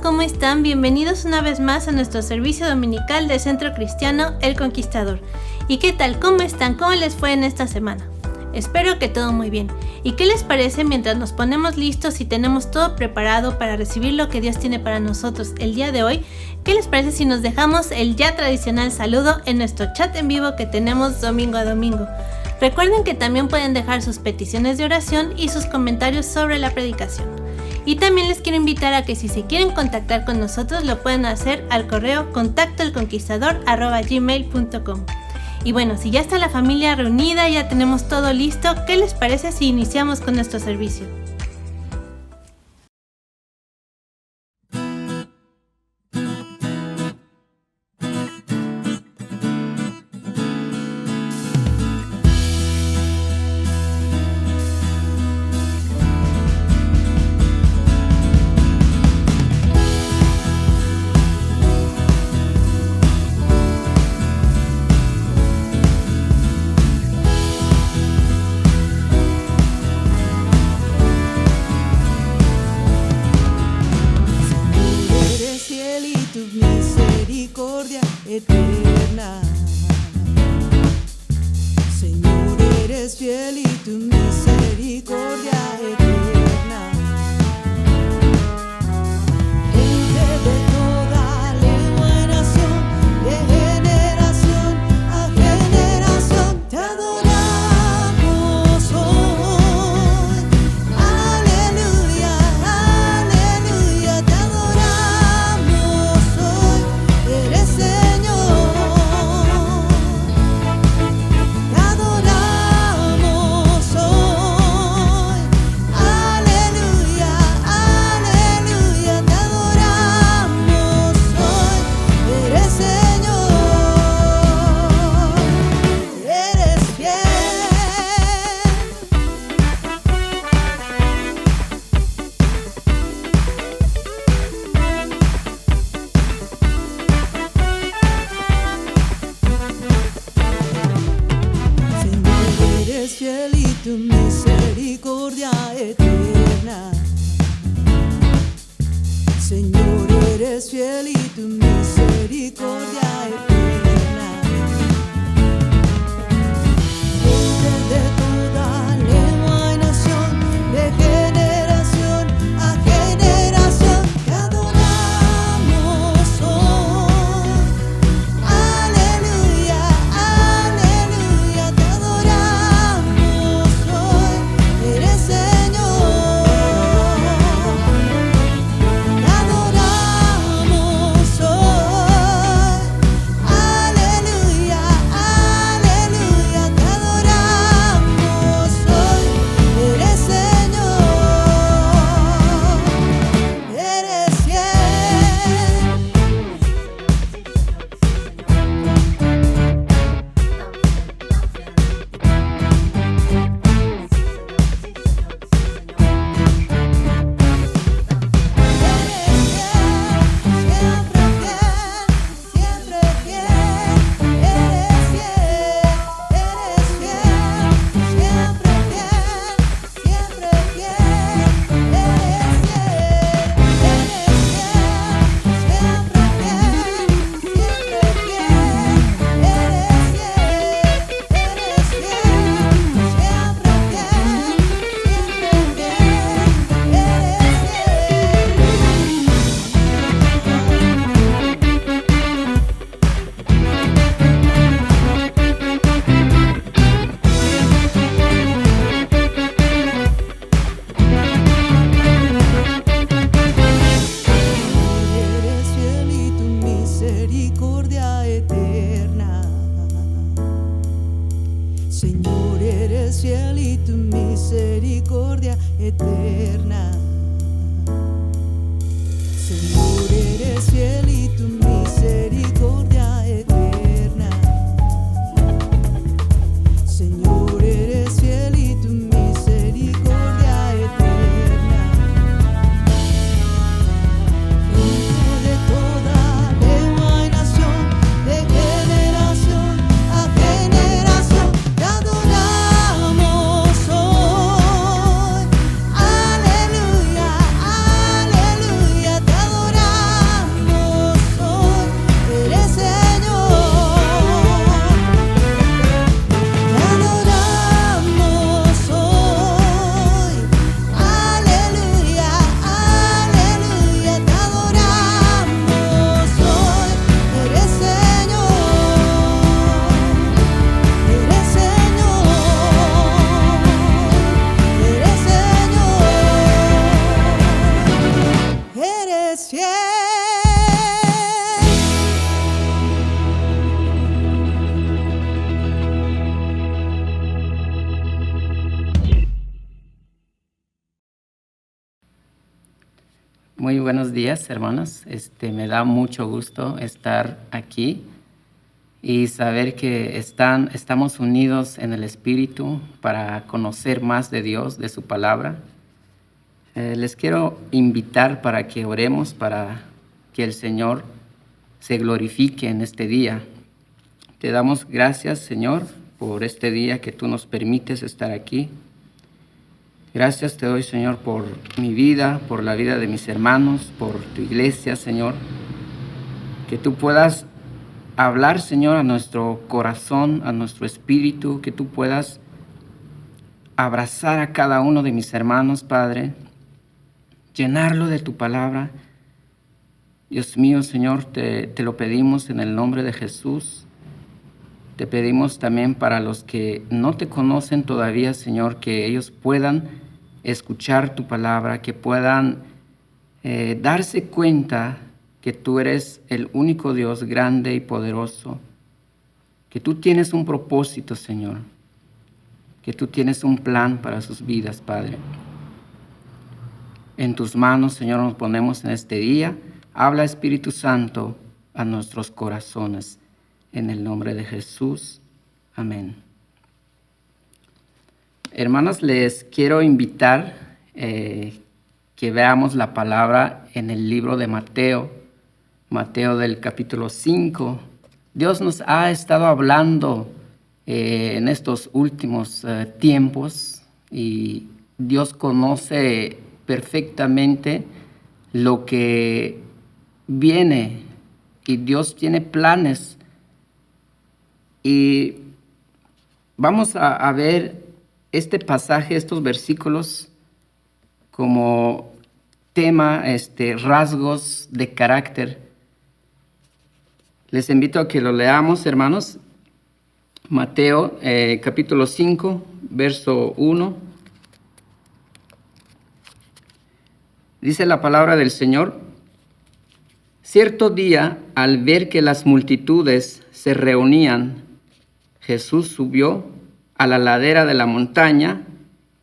¿Cómo están? Bienvenidos una vez más a nuestro servicio dominical del Centro Cristiano El Conquistador. ¿Y qué tal? ¿Cómo están? ¿Cómo les fue en esta semana? Espero que todo muy bien. ¿Y qué les parece mientras nos ponemos listos y tenemos todo preparado para recibir lo que Dios tiene para nosotros el día de hoy? ¿Qué les parece si nos dejamos el ya tradicional saludo en nuestro chat en vivo que tenemos domingo a domingo? Recuerden que también pueden dejar sus peticiones de oración y sus comentarios sobre la predicación. Y también les quiero invitar a que si se quieren contactar con nosotros lo pueden hacer al correo contactoelconquistador@gmail.com. Y bueno, si ya está la familia reunida, ya tenemos todo listo, ¿qué les parece si iniciamos con nuestro servicio? Aleluya. Muy buenos días, hermanos. Me da mucho gusto estar aquí y saber que estamos unidos en el Espíritu para conocer más de Dios, de su palabra. Les quiero invitar para que oremos para que el Señor se glorifique en este día. Te damos gracias, Señor, por este día que tú nos permites estar aquí. Gracias te doy, Señor, por mi vida, por la vida de mis hermanos, por tu iglesia, Señor. Que tú puedas hablar, Señor, a nuestro corazón, a nuestro espíritu, que tú puedas abrazar a cada uno de mis hermanos, Padre, llenarlo de tu palabra. Dios mío, Señor, te lo pedimos en el nombre de Jesús. Te pedimos también para los que no te conocen todavía, Señor, que ellos puedan escuchar tu palabra, que puedan darse cuenta que tú eres el único Dios grande y poderoso, que tú tienes un propósito, Señor, que tú tienes un plan para sus vidas, Padre. En tus manos, Señor, nos ponemos en este día. Habla, Espíritu Santo, a nuestros corazones. En el nombre de Jesús. Amén. Hermanos, les quiero invitar que veamos la palabra en el libro de Mateo del capítulo 5. Dios nos ha estado hablando en estos últimos tiempos y Dios conoce perfectamente lo que viene y Dios tiene planes. Y vamos a ver este pasaje, estos versículos, como tema, rasgos de carácter. Les invito a que lo leamos, hermanos. Mateo, capítulo 5, verso 1. Dice la palabra del Señor: Cierto día, al ver que las multitudes se reunían, Jesús subió a la ladera de la montaña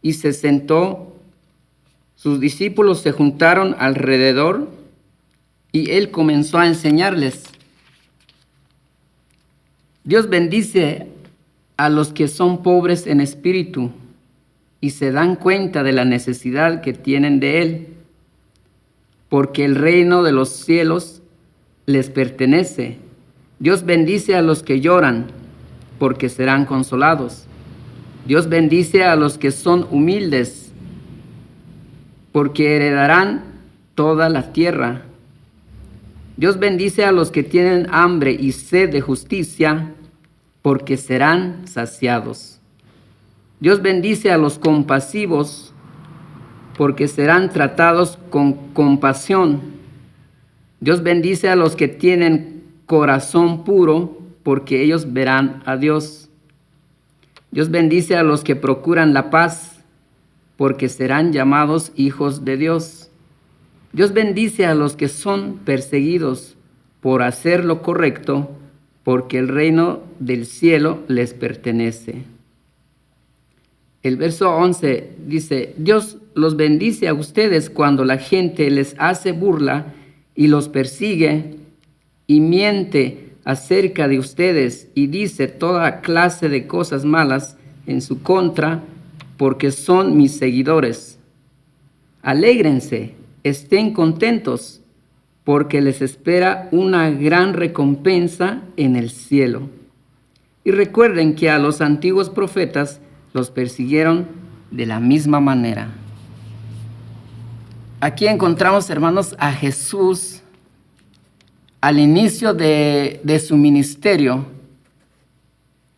y se sentó. Sus discípulos se juntaron alrededor y él comenzó a enseñarles. Dios bendice a los que son pobres en espíritu y se dan cuenta de la necesidad que tienen de él, porque el reino de los cielos les pertenece. Dios bendice a los que lloran, porque serán consolados. Dios bendice a los que son humildes, porque heredarán toda la tierra. Dios bendice a los que tienen hambre y sed de justicia, porque serán saciados. Dios bendice a los compasivos, porque serán tratados con compasión. Dios bendice a los que tienen corazón puro, porque ellos verán a Dios. Dios bendice a los que procuran la paz, porque serán llamados hijos de Dios. Dios bendice a los que son perseguidos por hacer lo correcto, porque el reino del cielo les pertenece. El verso 11 dice: Dios los bendice a ustedes cuando la gente les hace burla y los persigue y miente acerca de ustedes y dice toda clase de cosas malas en su contra, porque son mis seguidores. Alégrense, estén contentos, porque les espera una gran recompensa en el cielo. Y recuerden que a los antiguos profetas los persiguieron de la misma manera. Aquí encontramos, hermanos, a Jesús al inicio de su ministerio.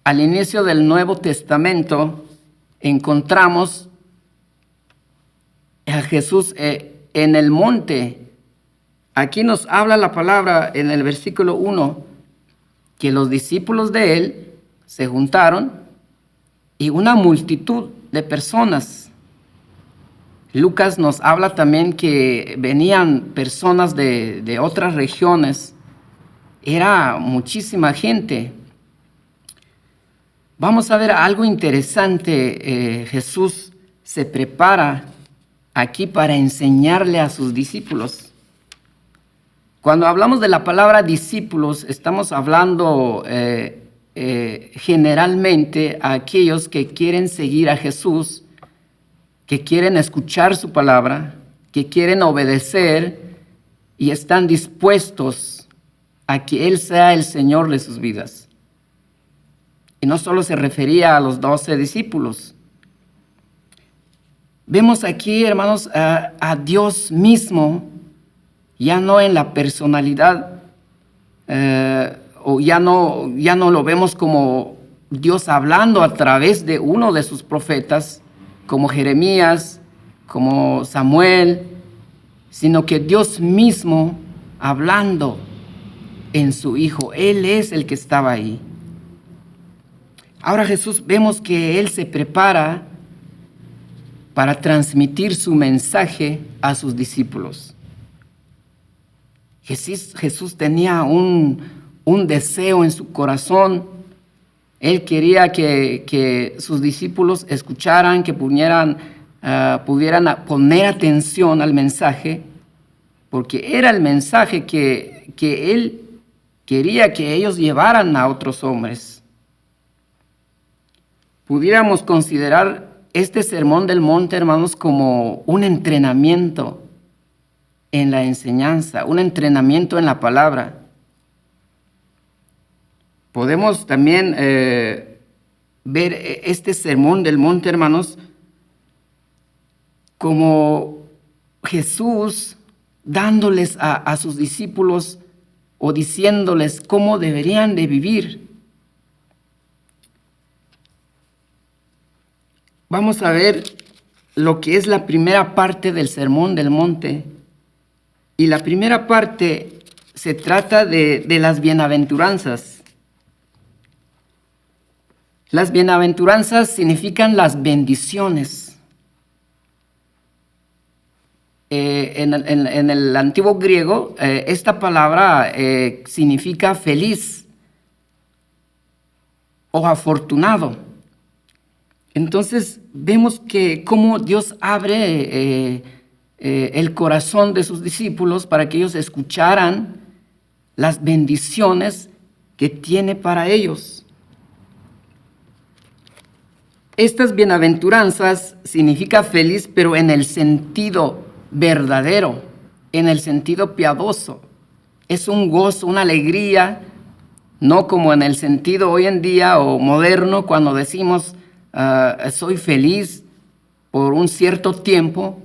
Al inicio del Nuevo Testamento encontramos a Jesús en el monte. Aquí nos habla la palabra en el versículo 1 que los discípulos de él se juntaron y una multitud de personas. Lucas nos habla también que venían personas de otras regiones. Era muchísima gente. Vamos a ver algo interesante. Jesús se prepara aquí para enseñarle a sus discípulos. Cuando hablamos de la palabra discípulos, estamos hablando generalmente a aquellos que quieren seguir a Jesús, que quieren escuchar su palabra, que quieren obedecer y están dispuestos a que Él sea el Señor de sus vidas. Y no solo se refería a los 12 discípulos. Vemos aquí, hermanos, a Dios mismo, ya no en la personalidad, o ya no lo vemos como Dios hablando a través de uno de sus profetas, como Jeremías, como Samuel, sino que Dios mismo hablando en su Hijo. Él es el que estaba ahí. Ahora Jesús, vemos que Él se prepara para transmitir su mensaje a sus discípulos. Jesús tenía un deseo en su corazón. Él quería que sus discípulos escucharan, que pudieran poner atención al mensaje, porque era el mensaje que Él quería que ellos llevaran a otros hombres. Pudiéramos considerar este sermón del monte, hermanos, como un entrenamiento en la enseñanza, un entrenamiento en la palabra. Podemos también ver este sermón del monte, hermanos, como Jesús dándoles a sus discípulos o diciéndoles cómo deberían de vivir. Vamos a ver lo que es la primera parte del sermón del monte. Y la primera parte se trata de las bienaventuranzas. Las bienaventuranzas significan las bendiciones. En el antiguo griego, esta palabra significa feliz o afortunado. Entonces vemos que cómo Dios abre el corazón de sus discípulos para que ellos escucharan las bendiciones que tiene para ellos. Estas bienaventuranzas significa feliz, pero en el sentido verdadero, en el sentido piadoso. Es un gozo, una alegría, no como en el sentido hoy en día o moderno cuando decimos soy feliz por un cierto tiempo.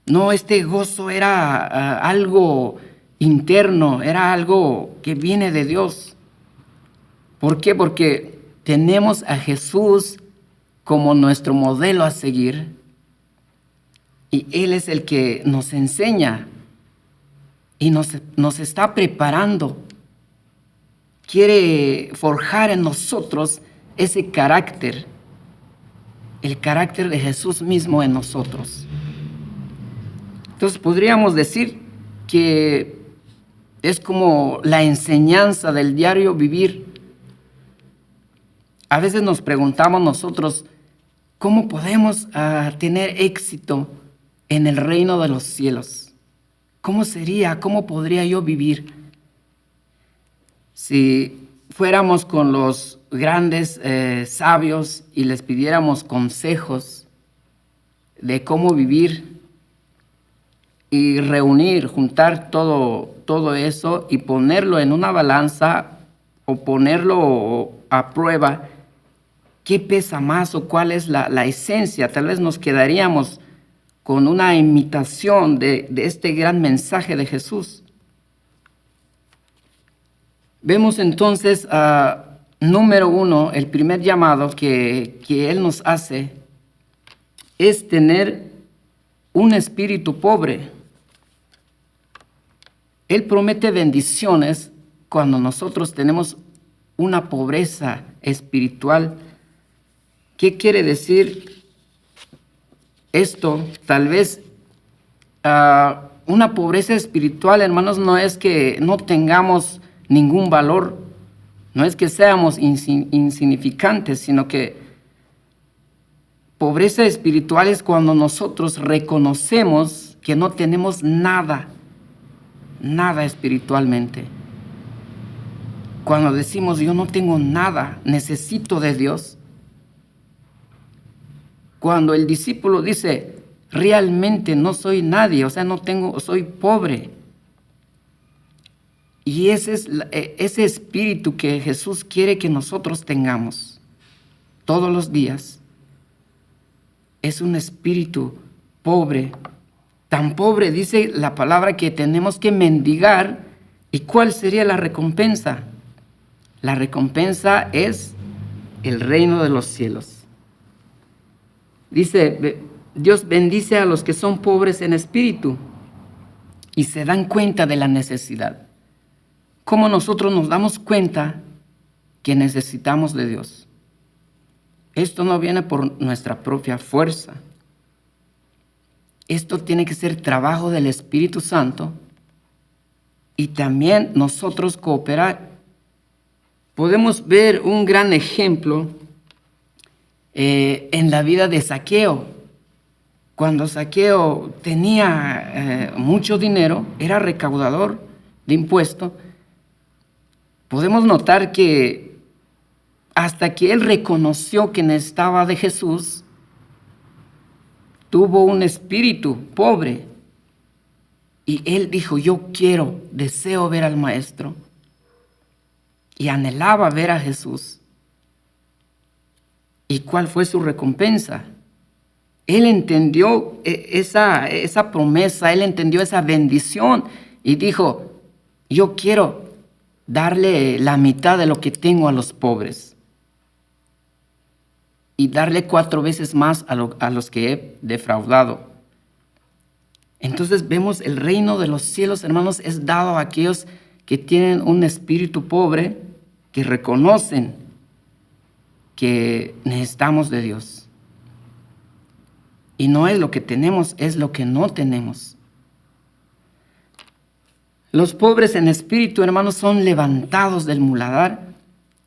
No, este gozo era algo interno, era algo que viene de Dios. ¿Por qué? Porque tenemos a Jesús como nuestro modelo a seguir y Él es el que nos enseña y nos está preparando. Quiere forjar en nosotros ese carácter, el carácter de Jesús mismo en nosotros. Entonces podríamos decir que es como la enseñanza del diario vivir. A veces nos preguntamos nosotros, ¿cómo podemos tener éxito en el reino de los cielos? ¿Cómo sería? ¿Cómo podría yo vivir? Si fuéramos con los grandes sabios y les pidiéramos consejos de cómo vivir y juntar todo eso y ponerlo en una balanza o ponerlo a prueba, ¿qué pesa más o cuál es la esencia? Tal vez nos quedaríamos con una imitación de este gran mensaje de Jesús. Vemos entonces, número 1, el primer llamado que Él nos hace es tener un espíritu pobre. Él promete bendiciones cuando nosotros tenemos una pobreza espiritual. ¿Qué quiere decir esto? Tal vez una pobreza espiritual, hermanos, no es que no tengamos ningún valor, no es que seamos insignificantes, sino que pobreza espiritual es cuando nosotros reconocemos que no tenemos nada nada espiritualmente. Cuando decimos yo no tengo nada, necesito de Dios. Cuando el discípulo dice realmente no soy nadie, o sea, no tengo, soy pobre. Y ese es ese espíritu que Jesús quiere que nosotros tengamos todos los días. Es un espíritu pobre. Tan pobre dice la palabra que tenemos que mendigar. ¿Y cuál sería la recompensa? La recompensa es el reino de los cielos. Dice, Dios bendice a los que son pobres en espíritu y se dan cuenta de la necesidad. ¿Cómo nosotros nos damos cuenta que necesitamos de Dios? Esto no viene por nuestra propia fuerza. Esto tiene que ser trabajo del Espíritu Santo y también nosotros cooperar. Podemos ver un gran ejemplo en la vida de Zaqueo. Cuando Zaqueo tenía mucho dinero, era recaudador de impuestos, podemos notar que hasta que él reconoció que necesitaba de Jesús, tuvo un espíritu pobre. Y él dijo, yo deseo ver al Maestro. Y anhelaba ver a Jesús. ¿Y cuál fue su recompensa? Él entendió esa promesa, él entendió esa bendición y dijo, yo quiero darle la mitad de lo que tengo a los pobres y darle 4 veces más a los que he defraudado. Entonces vemos el reino de los cielos, hermanos, es dado a aquellos que tienen un espíritu pobre, que reconocen que necesitamos de Dios. Y no es lo que tenemos, es lo que no tenemos. Los pobres en espíritu, hermanos, son levantados del muladar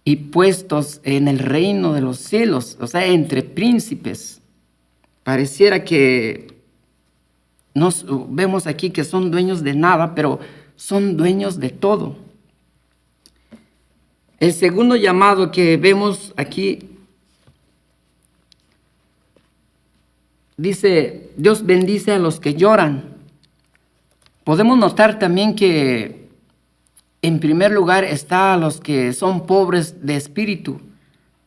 y puestos en el reino de los cielos, o sea, entre príncipes. Pareciera que nos vemos aquí que son dueños de nada, pero son dueños de todo. El segundo llamado que vemos aquí dice, Dios bendice a los que lloran. Podemos notar también que en primer lugar está a los que son pobres de espíritu.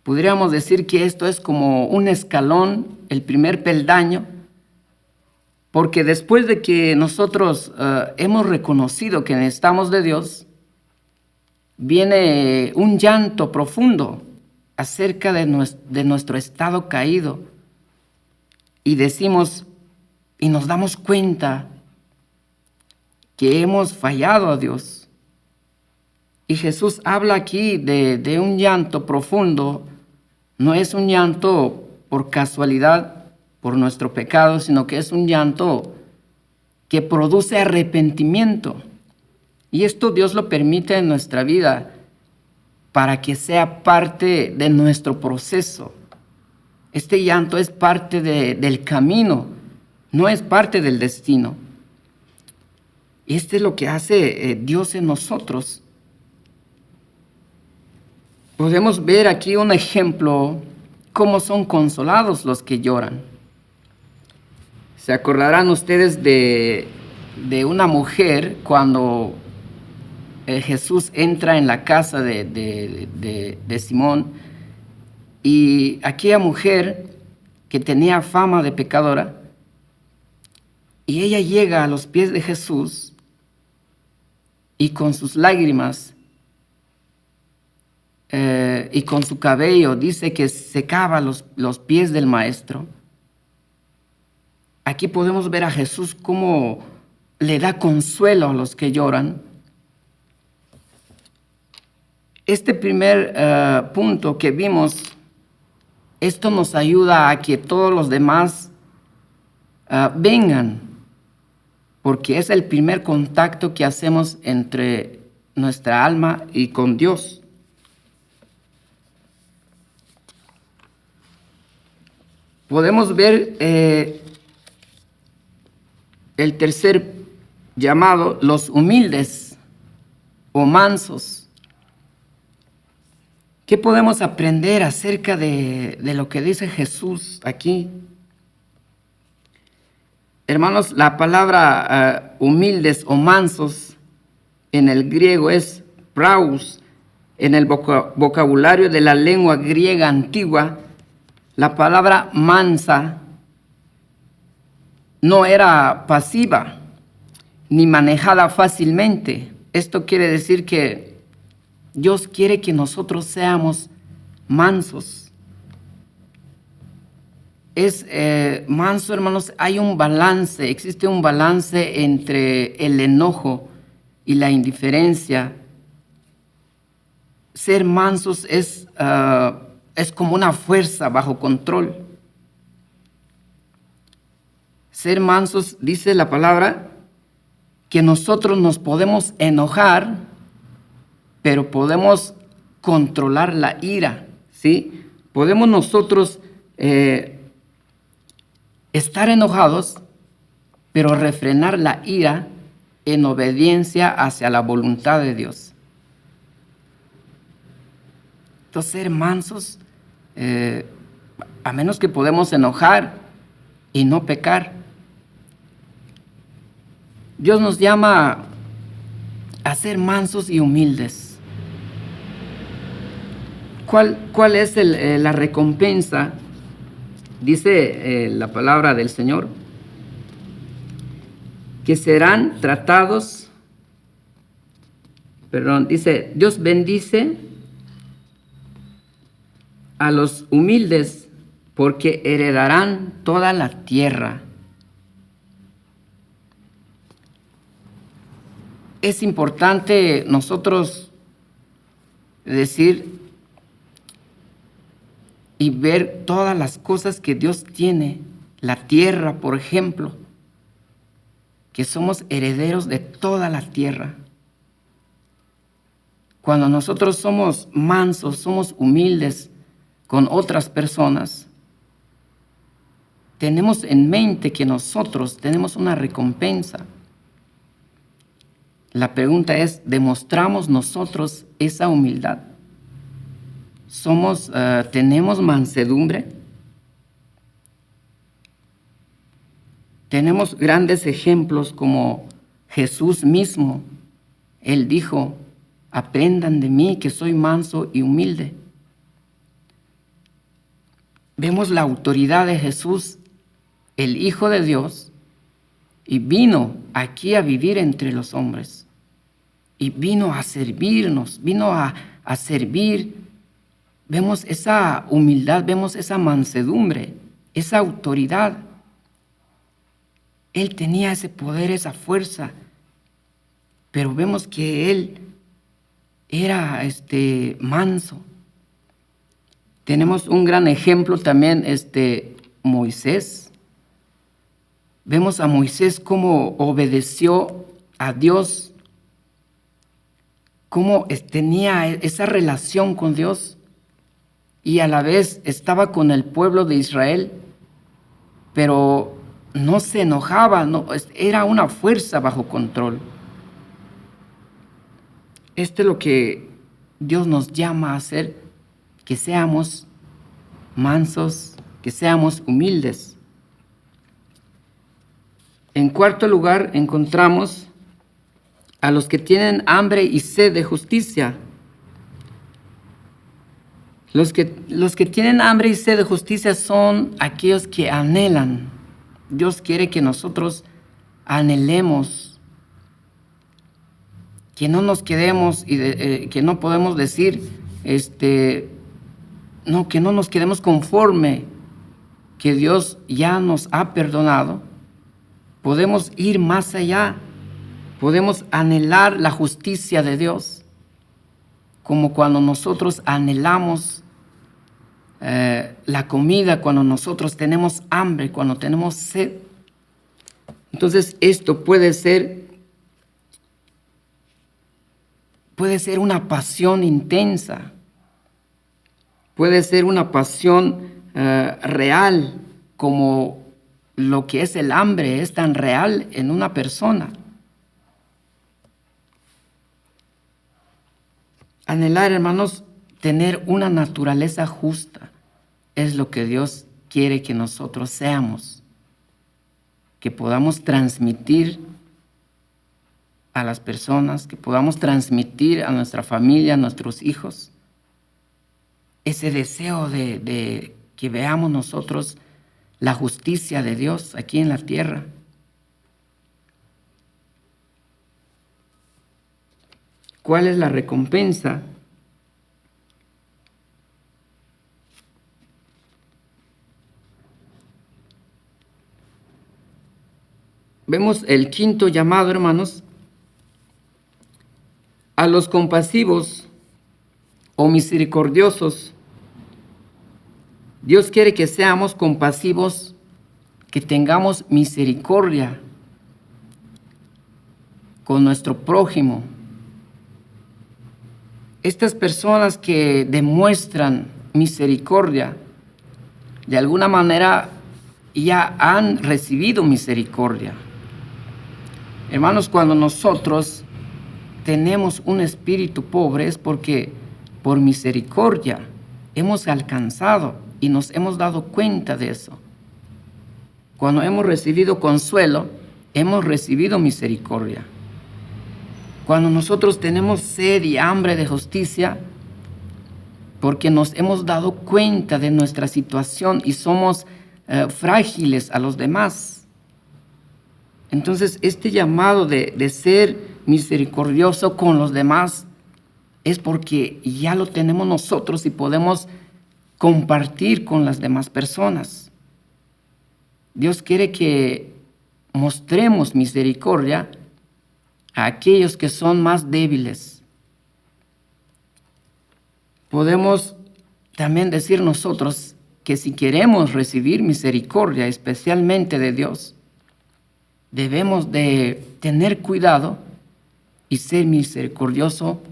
Podríamos decir que esto es como un escalón, el primer peldaño, porque después de que nosotros hemos reconocido que necesitamos de Dios, viene un llanto profundo acerca de nuestro estado caído. Y decimos, y nos damos cuenta que hemos fallado a Dios. Y Jesús habla aquí de un llanto profundo. No es un llanto por casualidad, por nuestro pecado, sino que es un llanto que produce arrepentimiento. Y esto Dios lo permite en nuestra vida para que sea parte de nuestro proceso. Este llanto es parte del camino, no es parte del destino. Este es lo que hace Dios en nosotros. Podemos ver aquí un ejemplo, cómo son consolados los que lloran. Se acordarán ustedes de una mujer cuando Jesús entra en la casa de Simón. Y aquella mujer que tenía fama de pecadora, y ella llega a los pies de Jesús y con sus lágrimas y con su cabello dice que secaba los pies del Maestro. Aquí podemos ver a Jesús cómo le da consuelo a los que lloran. Este primer punto que vimos, esto nos ayuda a que todos los demás vengan, porque es el primer contacto que hacemos entre nuestra alma y con Dios. Podemos ver el tercer llamado los humildes o mansos. ¿Qué podemos aprender acerca de lo que dice Jesús aquí? Hermanos, la palabra humildes o mansos en el griego es praus. En el vocabulario de la lengua griega antigua, la palabra mansa no era pasiva ni manejada fácilmente. Esto quiere decir que Dios quiere que nosotros seamos mansos. Manso, hermanos, hay un balance, existe un balance entre el enojo y la indiferencia. Ser mansos es como una fuerza bajo control. Ser mansos, dice la palabra, que nosotros nos podemos enojar, pero podemos controlar la ira, ¿sí? Podemos nosotros estar enojados, pero refrenar la ira en obediencia hacia la voluntad de Dios. Entonces, ser mansos, a menos que podemos enojar y no pecar. Dios nos llama a ser mansos y humildes. ¿Cuál es la recompensa? Dice la palabra del Señor, que serán tratados, dice, Dios bendice a los humildes porque heredarán toda la tierra. Es importante nosotros decir y ver todas las cosas que Dios tiene, la tierra, por ejemplo, que somos herederos de toda la tierra. Cuando nosotros somos mansos, somos humildes con otras personas, tenemos en mente que nosotros tenemos una recompensa. La pregunta es, ¿demostramos nosotros esa humildad? ¿Tenemos mansedumbre? Tenemos grandes ejemplos como Jesús mismo. Él dijo, aprendan de mí que soy manso y humilde. Vemos la autoridad de Jesús, el Hijo de Dios, y vino aquí a vivir entre los hombres. Y vino a servirnos, vino a servir. Vemos esa humildad, vemos esa mansedumbre, esa autoridad. Él tenía ese poder, esa fuerza, pero vemos que él era manso. Tenemos un gran ejemplo también, Moisés. Vemos a Moisés cómo obedeció a Dios, cómo tenía esa relación con Dios y a la vez estaba con el pueblo de Israel, pero no se enojaba, era una fuerza bajo control. Esto es lo que Dios nos llama a hacer, que seamos mansos, que seamos humildes. En cuarto lugar, encontramos a los que tienen hambre y sed de justicia. Los que tienen hambre y sed de justicia son aquellos que anhelan. Dios quiere que nosotros anhelemos, que no nos quedemos y que no podemos decir, que no nos quedemos conforme que Dios ya nos ha perdonado. Podemos ir más allá, podemos anhelar la justicia de Dios, como cuando nosotros anhelamos la comida, cuando nosotros tenemos hambre, cuando tenemos sed. Entonces esto puede ser una pasión intensa, puede ser una pasión real, como lo que es el hambre es tan real en una persona. anhelar, hermanos, tener una naturaleza justa. Es lo que Dios quiere que nosotros seamos, que podamos transmitir a las personas, que podamos transmitir a nuestra familia, a nuestros hijos, ese deseo de que veamos nosotros la justicia de Dios aquí en la tierra. ¿Cuál es la recompensa? Vemos el quinto llamado, hermanos, a los compasivos o misericordiosos. Dios quiere que seamos compasivos, que tengamos misericordia con nuestro prójimo. Estas personas que demuestran misericordia, de alguna manera ya han recibido misericordia. Hermanos, cuando nosotros tenemos un espíritu pobre es porque por misericordia hemos alcanzado y nos hemos dado cuenta de eso. Cuando hemos recibido consuelo, hemos recibido misericordia. Cuando nosotros tenemos sed y hambre de justicia, porque nos hemos dado cuenta de nuestra situación y somos frágiles a los demás. Entonces, este llamado de ser misericordioso con los demás es porque ya lo tenemos nosotros y podemos compartir con las demás personas. Dios quiere que mostremos misericordia a aquellos que son más débiles. Podemos también decir nosotros que si queremos recibir misericordia, especialmente de Dios, debemos de tener cuidado y ser misericordioso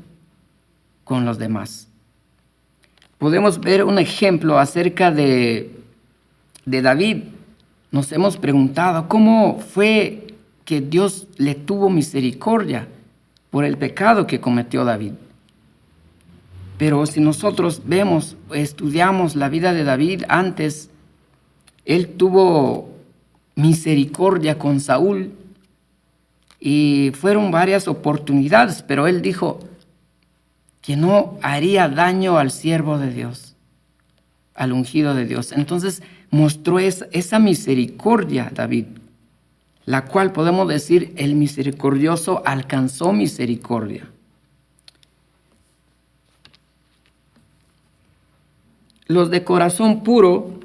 con los demás. Podemos ver un ejemplo acerca de David. Nos hemos preguntado cómo fue que Dios le tuvo misericordia por el pecado que cometió David. Pero si nosotros estudiamos la vida de David antes, él tuvo misericordia con Saúl y fueron varias oportunidades, pero él dijo que no haría daño al siervo de Dios, al ungido de Dios. Entonces mostró esa misericordia David, la cual podemos decir el misericordioso alcanzó misericordia. Los de corazón puro,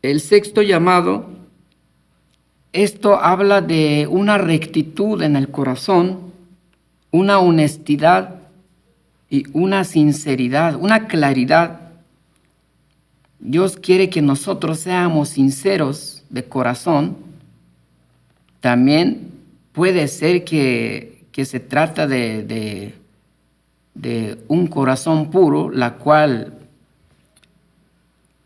el sexto llamado, esto habla de una rectitud en el corazón, una honestidad y una sinceridad, una claridad. Dios quiere que nosotros seamos sinceros de corazón. También puede ser que se trata de un corazón puro, la cual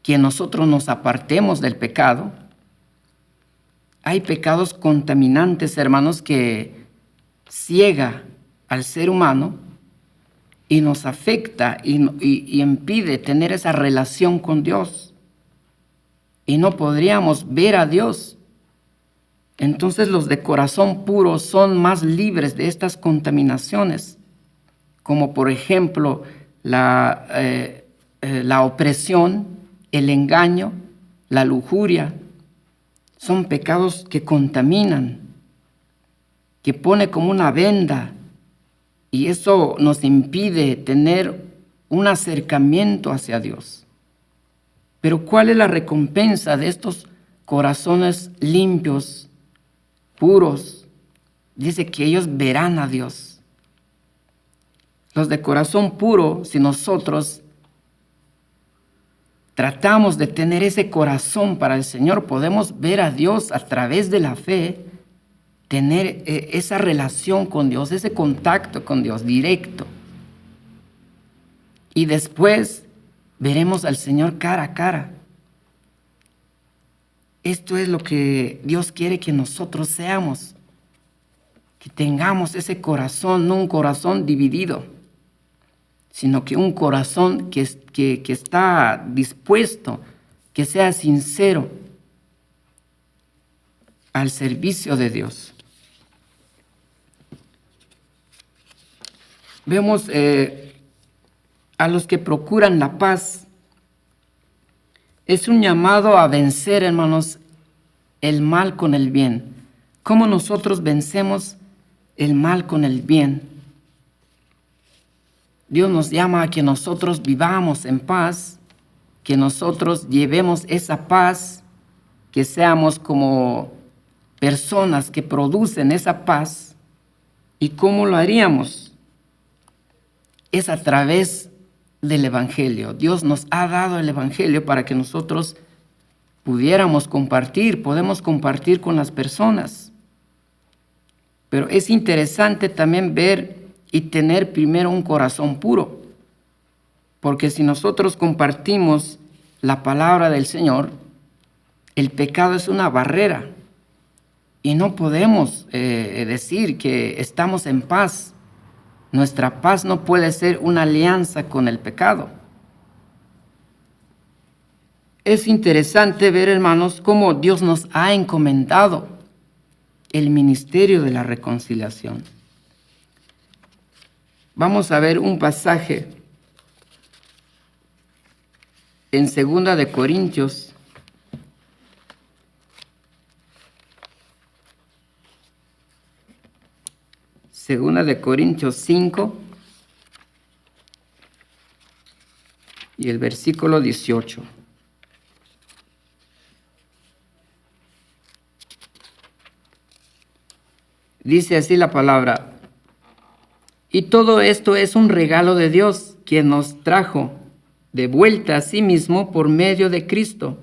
que nosotros nos apartemos del pecado. Hay pecados contaminantes, hermanos, que ciega al ser humano y nos afecta y impide tener esa relación con Dios. Y no podríamos ver a Dios. Entonces los de corazón puro son más libres de estas contaminaciones, como por ejemplo la opresión, el engaño, la lujuria. Son pecados que contaminan, que pone como una venda, y eso nos impide tener un acercamiento hacia Dios. Pero ¿cuál es la recompensa de estos corazones limpios, puros? Dice que ellos verán a Dios. Los de corazón puro, si nosotros tratamos de tener ese corazón para el Señor, podemos ver a Dios a través de la fe, tener esa relación con Dios, ese contacto con Dios directo. Y después veremos al Señor cara a cara. Esto es lo que Dios quiere que nosotros seamos. que tengamos ese corazón, no un corazón dividido, sino que un corazón que está dispuesto, que sea sincero al servicio de Dios. Vemos a los que procuran la paz. Es un llamado a vencer, hermanos, el mal con el bien. ¿Cómo nosotros vencemos el mal con el bien? Dios nos llama a que nosotros vivamos en paz, que nosotros llevemos esa paz, que seamos como personas que producen esa paz. ¿Y cómo lo haríamos? Es a través del Evangelio. Dios nos ha dado el Evangelio para que nosotros podemos compartir con las personas. Pero es interesante también ver y tener primero un corazón puro, porque si nosotros compartimos la palabra del Señor, el pecado es una barrera y no podemos decir que estamos en paz. Nuestra paz no puede ser una alianza con el pecado. Es interesante ver, hermanos, cómo Dios nos ha encomendado el ministerio de la reconciliación. Vamos a ver un pasaje en 2 de Corintios, Segunda de Corintios 5 y el versículo 18. Dice así la palabra: y todo esto es un regalo de Dios, quien nos trajo de vuelta a sí mismo por medio de Cristo.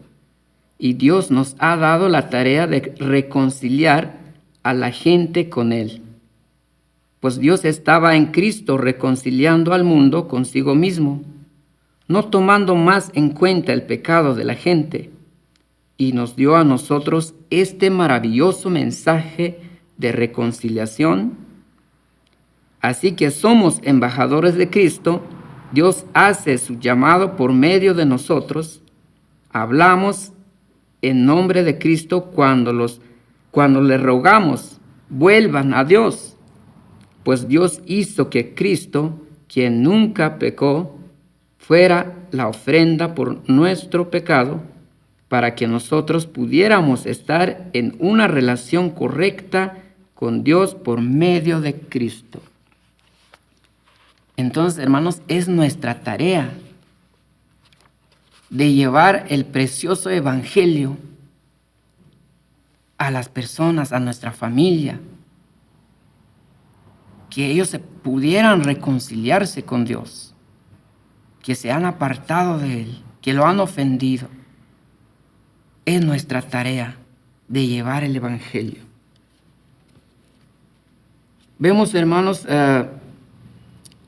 Y Dios nos ha dado la tarea de reconciliar a la gente con Él. Pues Dios estaba en Cristo reconciliando al mundo consigo mismo, no tomando más en cuenta el pecado de la gente, y nos dio a nosotros este maravilloso mensaje de reconciliación. Así que somos embajadores de Cristo. Dios hace su llamado por medio de nosotros. Hablamos en nombre de Cristo cuando le rogamos, vuelvan a Dios. Pues Dios hizo que Cristo, quien nunca pecó, fuera la ofrenda por nuestro pecado, para que nosotros pudiéramos estar en una relación correcta con Dios por medio de Cristo. Entonces, hermanos, es nuestra tarea de llevar el precioso evangelio a las personas, a nuestra familia, que ellos se pudieran reconciliarse con Dios, que se han apartado de Él, que lo han ofendido. Es nuestra tarea de llevar el evangelio. Vemos, hermanos,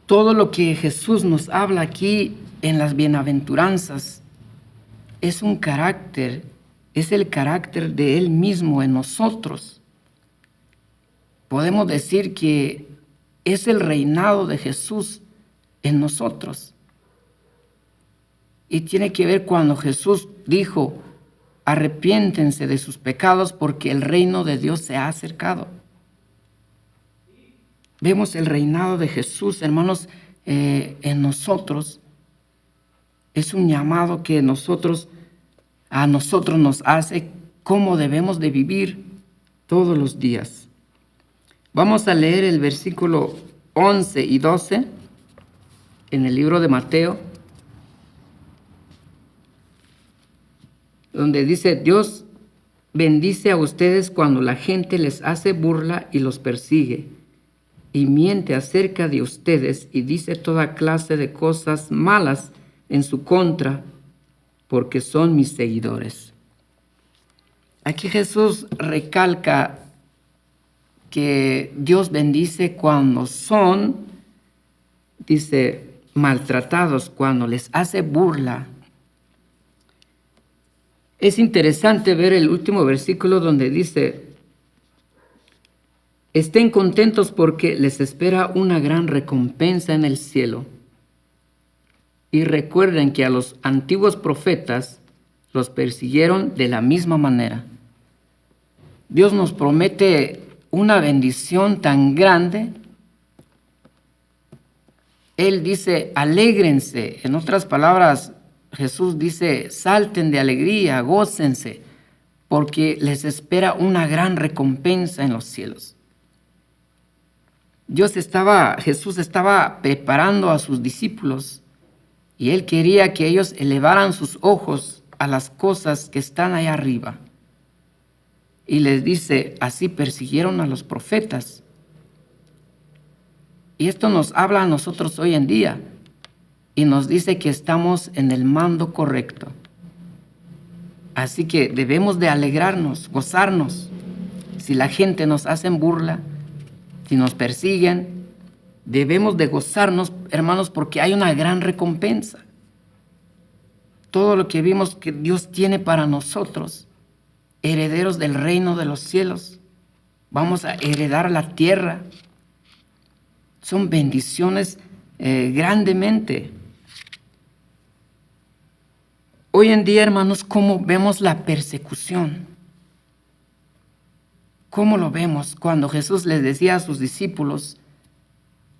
todo lo que Jesús nos habla aquí en las bienaventuranzas es un carácter, es el carácter de Él mismo en nosotros. Podemos decir que es el reinado de Jesús en nosotros. Y tiene que ver cuando Jesús dijo: arrepiéntense de sus pecados porque el reino de Dios se ha acercado. Vemos el reinado de Jesús, hermanos, en nosotros. Es un llamado que a nosotros nos hace cómo debemos de vivir todos los días. Vamos a leer el versículo 11 y 12 en el libro de Mateo, donde dice: Dios bendice a ustedes cuando la gente les hace burla y los persigue, y miente acerca de ustedes y dice toda clase de cosas malas en su contra, porque son mis seguidores. Aquí Jesús recalca que Dios bendice cuando son, dice, maltratados, cuando les hace burla. Es interesante ver el último versículo donde dice: Estén contentos porque les espera una gran recompensa en el cielo. Y recuerden que a los antiguos profetas los persiguieron de la misma manera. Dios nos promete una bendición tan grande. Él dice, alégrense. En otras palabras, Jesús dice, salten de alegría, gócense, porque les espera una gran recompensa en los cielos. Jesús estaba preparando a sus discípulos y Él quería que ellos elevaran sus ojos a las cosas que están allá arriba. Y les dice, así persiguieron a los profetas. Y esto nos habla a nosotros hoy en día y nos dice que estamos en el mando correcto. Así que debemos de alegrarnos, gozarnos. Si la gente nos hace burla, si nos persiguen, debemos de gozarnos, hermanos, porque hay una gran recompensa. Todo lo que vimos que Dios tiene para nosotros, herederos del reino de los cielos, vamos a heredar la tierra. Son bendiciones grandemente. Hoy en día, hermanos, ¿cómo vemos la persecución? ¿Cómo lo vemos? Cuando Jesús les decía a sus discípulos,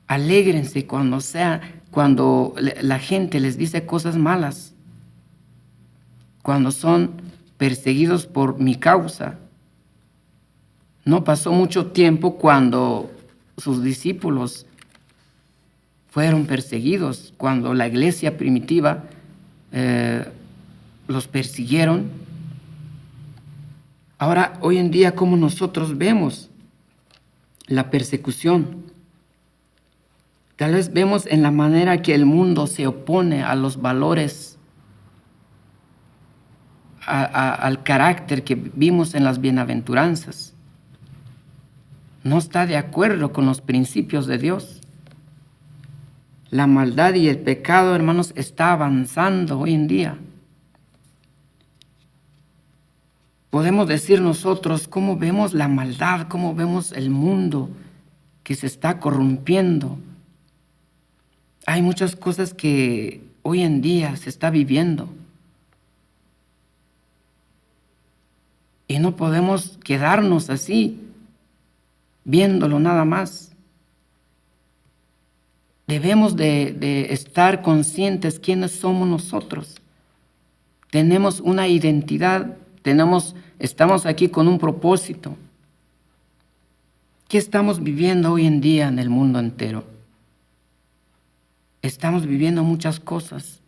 alégrense cuando la gente les dice cosas malas, cuando son perseguidos por mi causa. No pasó mucho tiempo cuando sus discípulos fueron perseguidos, cuando la iglesia primitiva los persiguieron. Ahora, hoy en día, ¿cómo nosotros vemos la persecución? Tal vez vemos en la manera que el mundo se opone a los valores, al carácter que vimos en las bienaventuranzas. No está de acuerdo con los principios de Dios. La maldad y el pecado, hermanos, está avanzando hoy en día. Podemos decir nosotros cómo vemos la maldad, cómo vemos el mundo que se está corrompiendo. Hay muchas cosas que hoy en día se está viviendo. Y no podemos quedarnos así, viéndolo nada más. Debemos de estar conscientes quiénes somos nosotros. Tenemos una identidad, estamos aquí con un propósito. ¿Qué estamos viviendo hoy en día en el mundo entero? Estamos viviendo muchas cosas.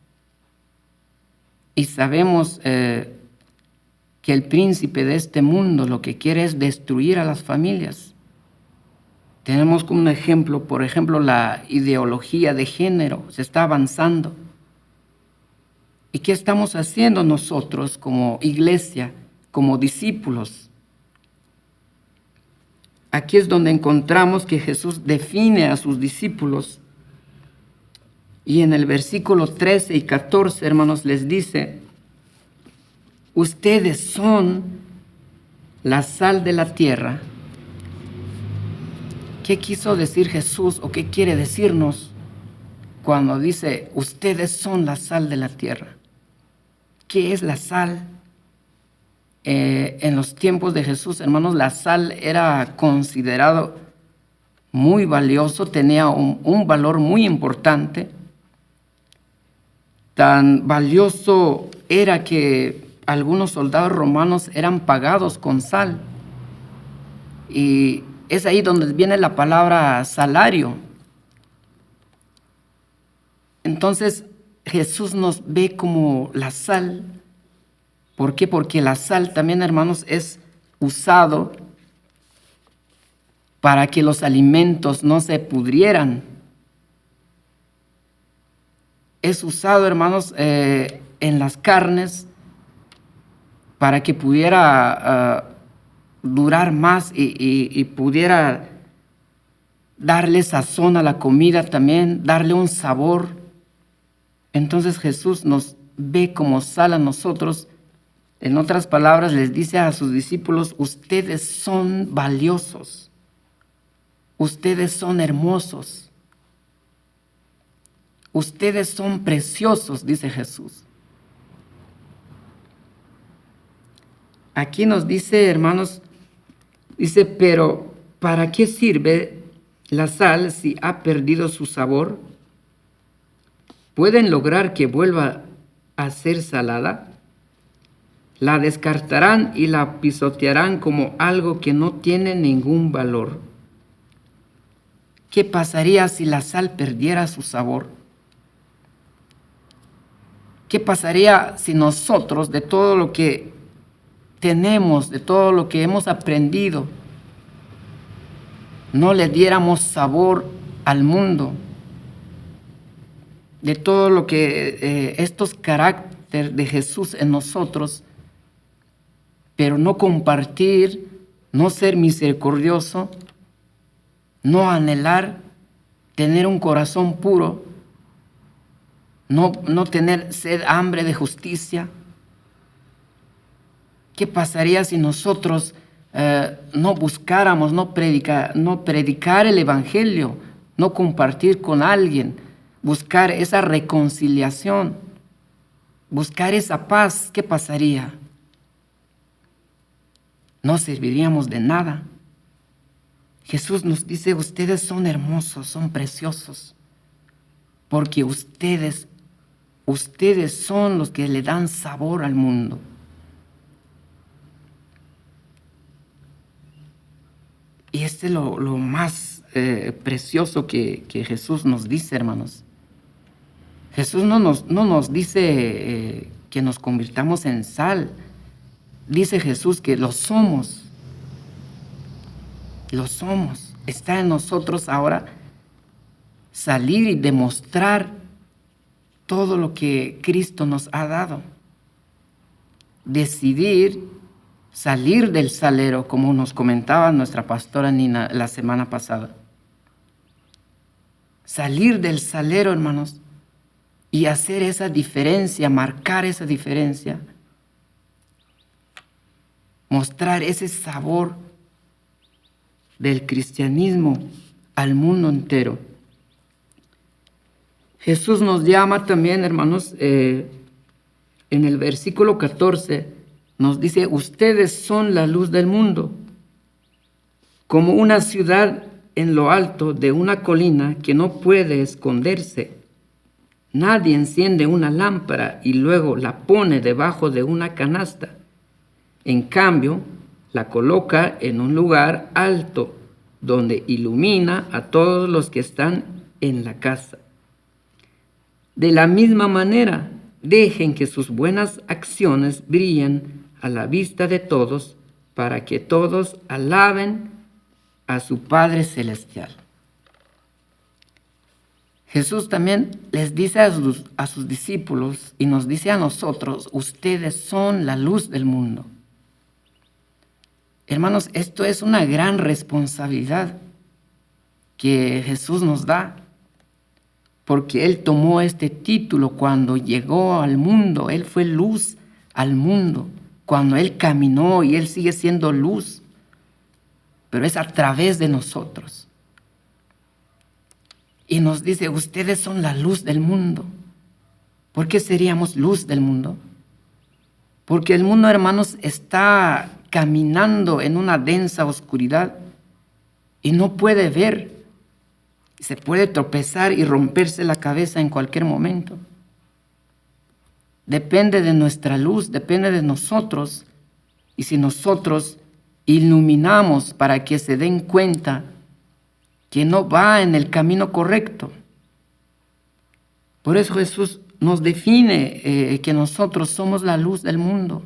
Y sabemos que el príncipe de este mundo lo que quiere es destruir a las familias. Tenemos como un ejemplo, por ejemplo, la ideología de género se está avanzando. ¿Y qué estamos haciendo nosotros como iglesia, como discípulos? Aquí es donde encontramos que Jesús define a sus discípulos. Y en el versículo 13 y 14, hermanos, les dice, ustedes son la sal de la tierra. ¿Qué quiso decir Jesús o qué quiere decirnos cuando dice, ustedes son la sal de la tierra? ¿Qué es la sal? En los tiempos de Jesús, hermanos, la sal era considerado muy valioso, tenía un valor muy importante. Tan valioso era que algunos soldados romanos eran pagados con sal. Y es ahí donde viene la palabra salario. Entonces Jesús nos ve como la sal. ¿Por qué? Porque la sal también, hermanos, es usado para que los alimentos no se pudrieran. Es usado, hermanos, en las carnes para que pudiera durar más y pudiera darle sazón a la comida también, darle un sabor. Entonces Jesús nos ve como sal a nosotros. En otras palabras, les dice a sus discípulos, ustedes son valiosos. ustedes son hermosos, ustedes son preciosos, dice Jesús. Aquí nos dice, hermanos, dice, pero ¿para qué sirve la sal si ha perdido su sabor? ¿Pueden lograr que vuelva a ser salada? La descartarán y la pisotearán como algo que no tiene ningún valor. ¿Qué pasaría si la sal perdiera su sabor? ¿Qué pasaría si nosotros, de todo lo que tenemos, de todo lo que hemos aprendido, no le diéramos sabor al mundo? De todo lo que estos caracteres de Jesús en nosotros, pero no compartir, no ser misericordioso, no anhelar, tener un corazón puro, no tener sed, hambre de justicia. ¿Qué pasaría si nosotros no buscáramos, no predicar el Evangelio, no compartir con alguien, buscar esa reconciliación, buscar esa paz? ¿Qué pasaría? No serviríamos de nada. Jesús nos dice, ustedes son hermosos, son preciosos, porque ustedes son los que le dan sabor al mundo. Y este es lo más precioso que Jesús nos dice, hermanos. Jesús no nos dice que nos convirtamos en sal. Dice Jesús que lo somos. Lo somos. Está en nosotros ahora salir y demostrar todo lo que Cristo nos ha dado. Decidir salir del salero, como nos comentaba nuestra pastora Nina la semana pasada. Salir del salero, hermanos, y hacer esa diferencia, marcar esa diferencia. Mostrar ese sabor del cristianismo al mundo entero. Jesús nos llama también, hermanos, en el versículo 14, nos dice, ustedes son la luz del mundo, como una ciudad en lo alto de una colina que no puede esconderse. Nadie enciende una lámpara y luego la pone debajo de una canasta. En cambio, la coloca en un lugar alto, donde ilumina a todos los que están en la casa. De la misma manera, dejen que sus buenas acciones brillen a la vista de todos, para que todos alaben a su Padre Celestial. Jesús también les dice a sus discípulos y nos dice a nosotros, ustedes son la luz del mundo. Hermanos, esto es una gran responsabilidad que Jesús nos da, porque Él tomó este título cuando llegó al mundo. Él fue luz al mundo, cuando Él caminó, y Él sigue siendo luz, pero es a través de nosotros. Y nos dice, ustedes son la luz del mundo. ¿Por qué seríamos luz del mundo? Porque el mundo, hermanos, está caminando en una densa oscuridad y no puede ver. Se puede tropezar y romperse la cabeza en cualquier momento. Depende de nuestra luz, depende de nosotros. Y si nosotros iluminamos para que se den cuenta que no va en el camino correcto. Por eso Jesús nos define que nosotros somos la luz del mundo.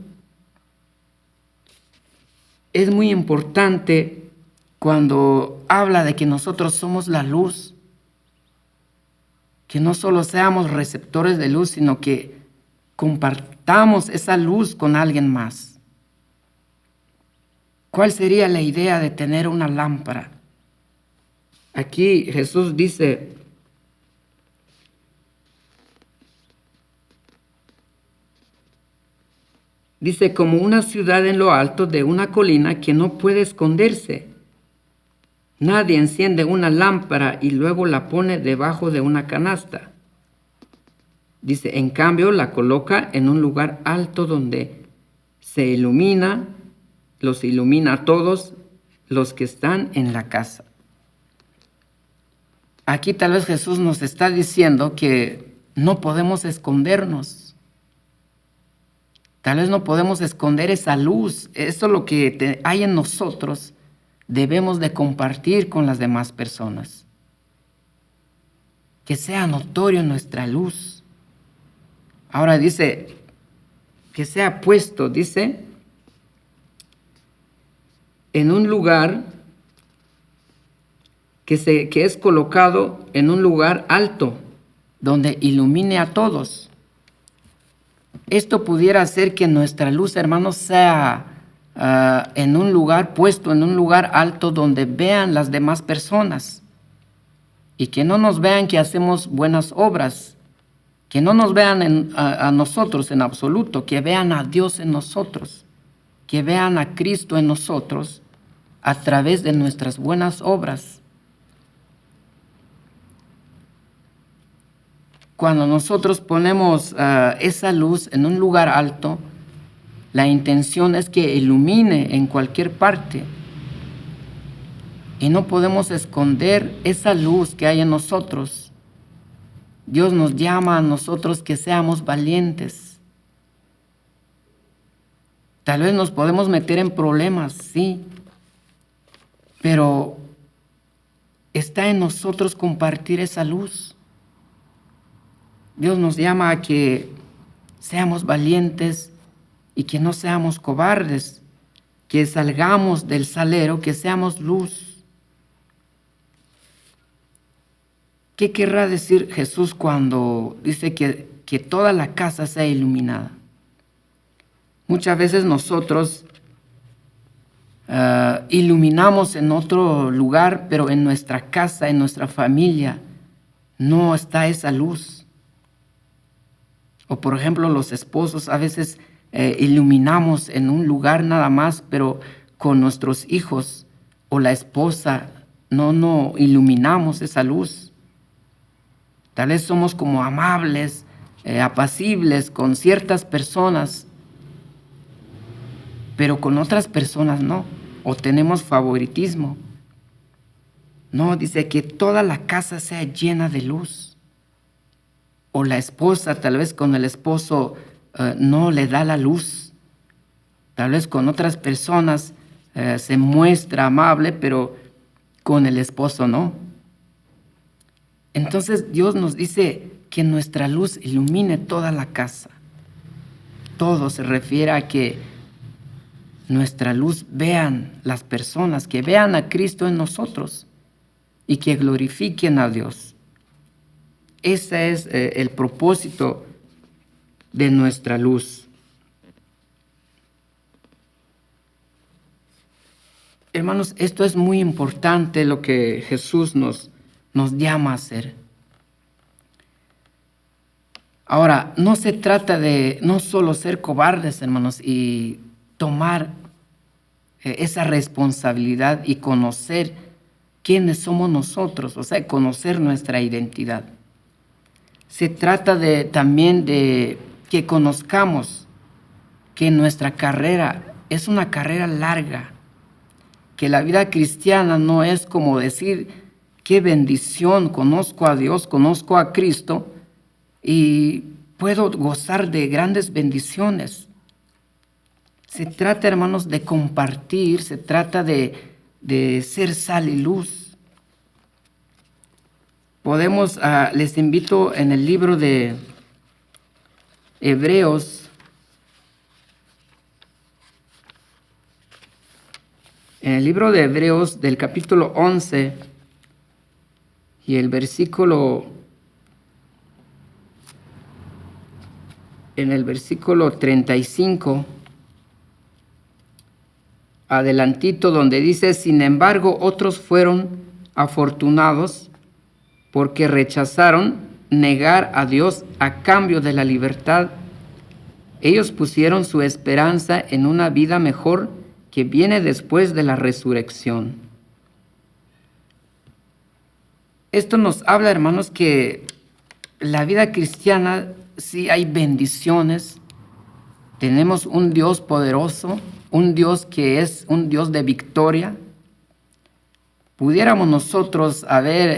Es muy importante cuando habla de que nosotros somos la luz, que no solo seamos receptores de luz, sino que compartamos esa luz con alguien más. ¿Cuál sería la idea de tener una lámpara? Aquí Jesús dice, como una ciudad en lo alto de una colina que no puede esconderse. Nadie enciende una lámpara y luego la pone debajo de una canasta. Dice, en cambio, la coloca en un lugar alto donde los ilumina a todos los que están en la casa. Aquí tal vez Jesús nos está diciendo que no podemos escondernos. Tal vez no podemos esconder esa luz. Eso es lo que hay en nosotros. Debemos de compartir con las demás personas. Que sea notorio nuestra luz. Ahora dice, que sea puesto, dice, en un lugar que es colocado en un lugar alto, donde ilumine a todos. Esto pudiera hacer que nuestra luz, hermanos, sea en un lugar puesto, en un lugar alto, donde vean las demás personas. Y que no nos vean que hacemos buenas obras, que no nos vean a nosotros en absoluto, que vean a Dios en nosotros, que vean a Cristo en nosotros a través de nuestras buenas obras. Cuando nosotros ponemos esa luz en un lugar alto, la intención es que ilumine en cualquier parte. Y no podemos esconder esa luz que hay en nosotros. Dios nos llama a nosotros que seamos valientes. Tal vez nos podemos meter en problemas, sí, pero está en nosotros compartir esa luz. Dios nos llama a que seamos valientes y que no seamos cobardes, que salgamos del salero, que seamos luz. ¿Qué querrá decir Jesús cuando dice que toda la casa sea iluminada? Muchas veces nosotros iluminamos en otro lugar, pero en nuestra casa, en nuestra familia, no está esa luz. O por ejemplo, los esposos a veces iluminamos en un lugar nada más, pero con nuestros hijos o la esposa no iluminamos esa luz. Tal vez somos como amables, apacibles con ciertas personas, pero con otras personas no, o tenemos favoritismo. No, dice que toda la casa sea llena de luz. O la esposa, tal vez con el esposo no le da la luz. Tal vez con otras personas se muestra amable, pero con el esposo no. Entonces Dios nos dice que nuestra luz ilumine toda la casa. Todo se refiere a que nuestra luz vean las personas, que vean a Cristo en nosotros y que glorifiquen a Dios. Ese es el propósito de nuestra luz. Hermanos, esto es muy importante lo que Jesús nos llama a hacer. Ahora, no se trata de no solo ser cobardes, hermanos, y tomar esa responsabilidad y conocer quiénes somos nosotros, o sea, conocer nuestra identidad. Se trata también de que conozcamos que nuestra carrera es una carrera larga, que la vida cristiana no es como decir, qué bendición, conozco a Dios, conozco a Cristo y puedo gozar de grandes bendiciones. Se trata, hermanos, de compartir, se trata de ser sal y luz. Les invito en el libro de Hebreos, del capítulo 11 y en el versículo 35, adelantito, donde dice, sin embargo, otros fueron afortunados porque rechazaron negar a Dios a cambio de la libertad. Ellos pusieron su esperanza en una vida mejor que viene después de la resurrección. Esto nos habla, hermanos, que la vida cristiana sí hay bendiciones. Tenemos un Dios poderoso, un Dios que es un Dios de victoria. Pudiéramos nosotros haber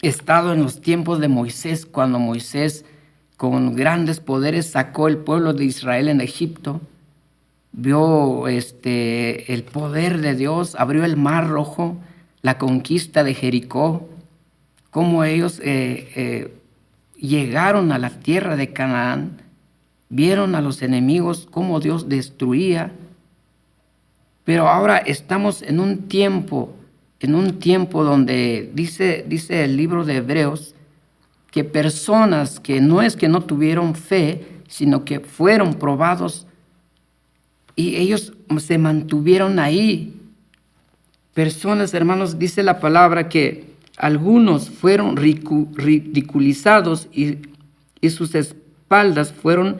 estado en los tiempos de Moisés, cuando Moisés con grandes poderes sacó el pueblo de Israel en Egipto, vio el poder de Dios, abrió el Mar Rojo, la conquista de Jericó, cómo ellos llegaron a la tierra de Canaán, vieron a los enemigos, cómo Dios destruía. Pero ahora estamos en un tiempo donde dice el libro de Hebreos que personas que no es que no tuvieron fe, sino que fueron probados y ellos se mantuvieron ahí. Personas, hermanos, dice la palabra que algunos fueron ridiculizados y sus espaldas fueron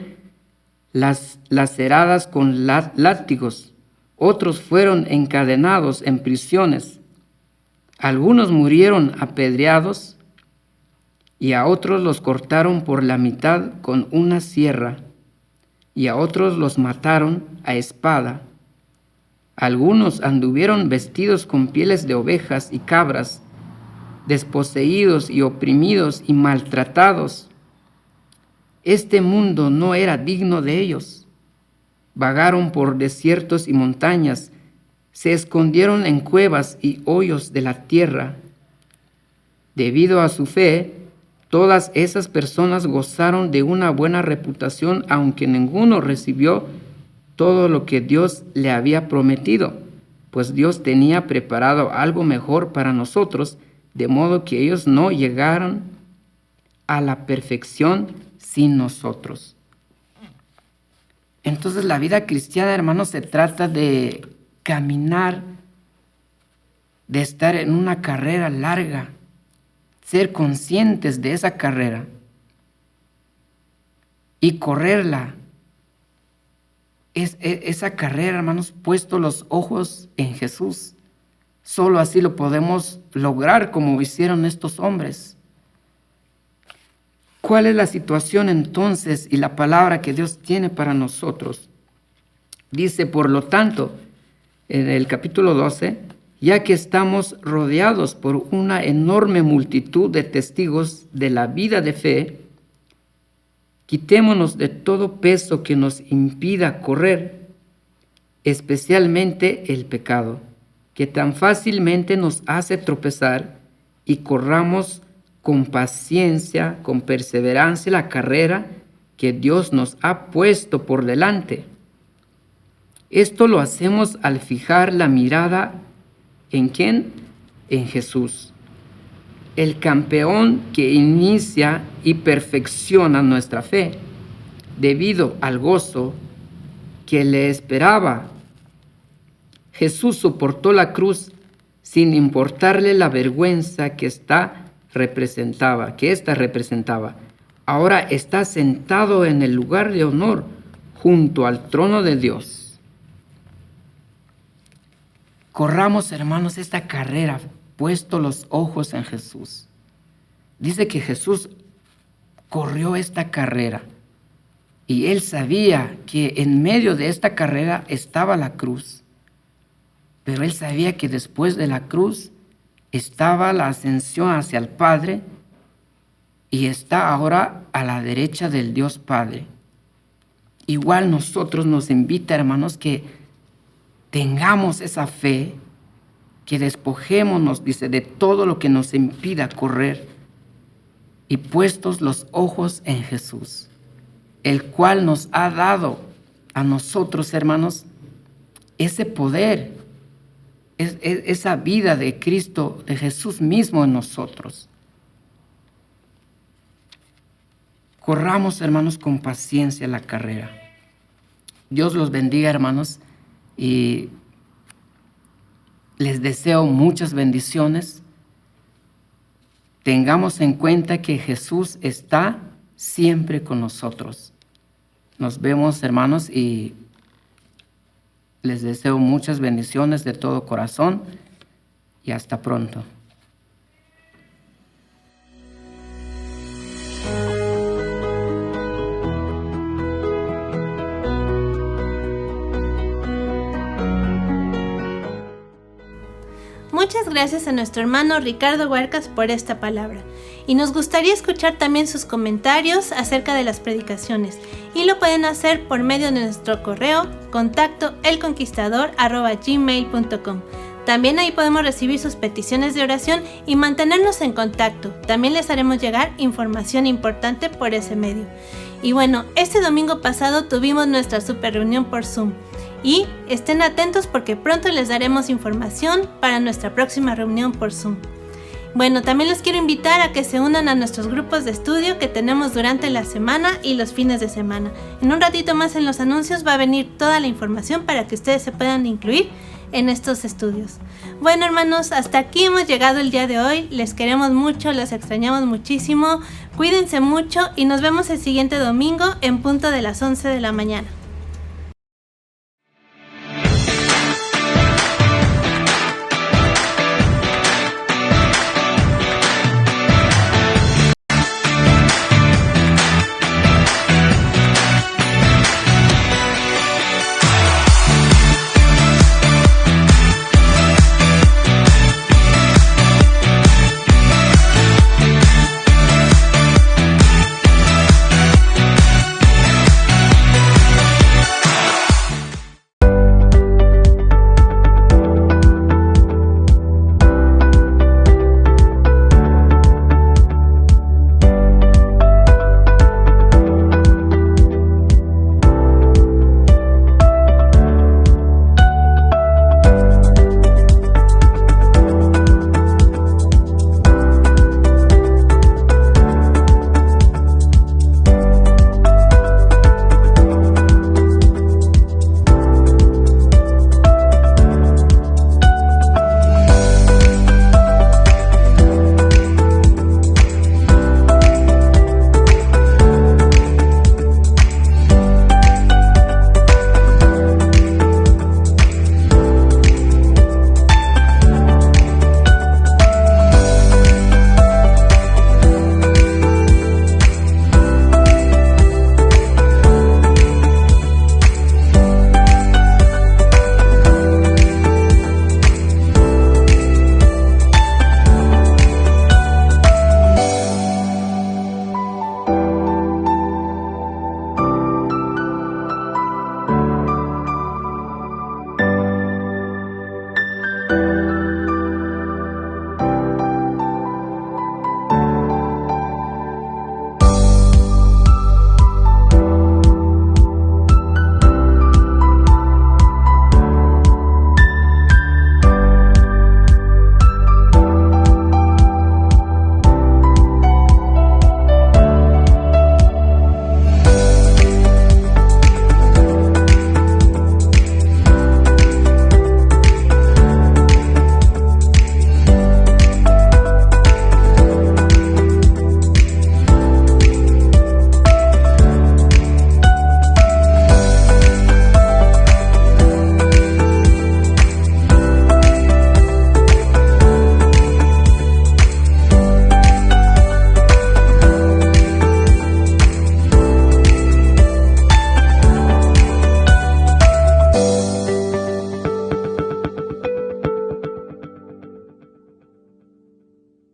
laceradas con látigos. Otros fueron encadenados en prisiones. Algunos murieron apedreados y a otros los cortaron por la mitad con una sierra y a otros los mataron a espada. Algunos anduvieron vestidos con pieles de ovejas y cabras, desposeídos y oprimidos y maltratados. Este mundo no era digno de ellos. Vagaron por desiertos y montañas, se escondieron en cuevas y hoyos de la tierra. Debido a su fe, todas esas personas gozaron de una buena reputación, aunque ninguno recibió todo lo que Dios le había prometido, pues Dios tenía preparado algo mejor para nosotros, de modo que ellos no llegaron a la perfección sin nosotros. Entonces la vida cristiana, hermanos, se trata de caminar, de estar en una carrera larga, ser conscientes de esa carrera y correrla. Esa carrera, hermanos, puesto los ojos en Jesús. Solo así lo podemos lograr como hicieron estos hombres. ¿Cuál es la situación entonces y la palabra que Dios tiene para nosotros? Dice, por lo tanto, en el capítulo 12, ya que estamos rodeados por una enorme multitud de testigos de la vida de fe, quitémonos de todo peso que nos impida correr, especialmente el pecado, que tan fácilmente nos hace tropezar, y corramos con paciencia, con perseverancia la carrera que Dios nos ha puesto por delante. Esto lo hacemos al fijar la mirada ¿en quién? En Jesús, el campeón que inicia y perfecciona nuestra fe, debido al gozo que le esperaba. Jesús soportó la cruz sin importarle la vergüenza que ésta representaba. Ahora está sentado en el lugar de honor junto al trono de Dios. Corramos, hermanos, esta carrera, puesto los ojos en Jesús. Dice que Jesús corrió esta carrera y él sabía que en medio de esta carrera estaba la cruz, pero él sabía que después de la cruz estaba la ascensión hacia el Padre y está ahora a la derecha del Dios Padre. Igual nosotros nos invita, hermanos, que tengamos esa fe, que despojémonos, dice, de todo lo que nos impida correr y puestos los ojos en Jesús, el cual nos ha dado a nosotros, hermanos, ese poder, esa vida de Cristo, de Jesús mismo en nosotros. Corramos, hermanos, con paciencia la carrera. Dios los bendiga, hermanos, y les deseo muchas bendiciones. Tengamos en cuenta que Jesús está siempre con nosotros. Nos vemos, hermanos, y les deseo muchas bendiciones de todo corazón y hasta pronto. gracias a nuestro hermano Ricardo Huercas por esta palabra. Y nos gustaría escuchar también sus comentarios acerca de las predicaciones. Y lo pueden hacer por medio de nuestro correo contacto elconquistador@gmail.com. También ahí podemos recibir sus peticiones de oración y mantenernos en contacto. También les haremos llegar información importante por ese medio. Y bueno, este domingo pasado tuvimos nuestra super reunión por Zoom. Y estén atentos porque pronto les daremos información para nuestra próxima reunión por Zoom. Bueno, también les quiero invitar a que se unan a nuestros grupos de estudio que tenemos durante la semana y los fines de semana. En un ratito más en los anuncios va a venir toda la información para que ustedes se puedan incluir en estos estudios. Bueno, hermanos, hasta aquí hemos llegado el día de hoy. Les queremos mucho, los extrañamos muchísimo. Cuídense mucho y nos vemos el siguiente domingo en punto de las 11 de la mañana.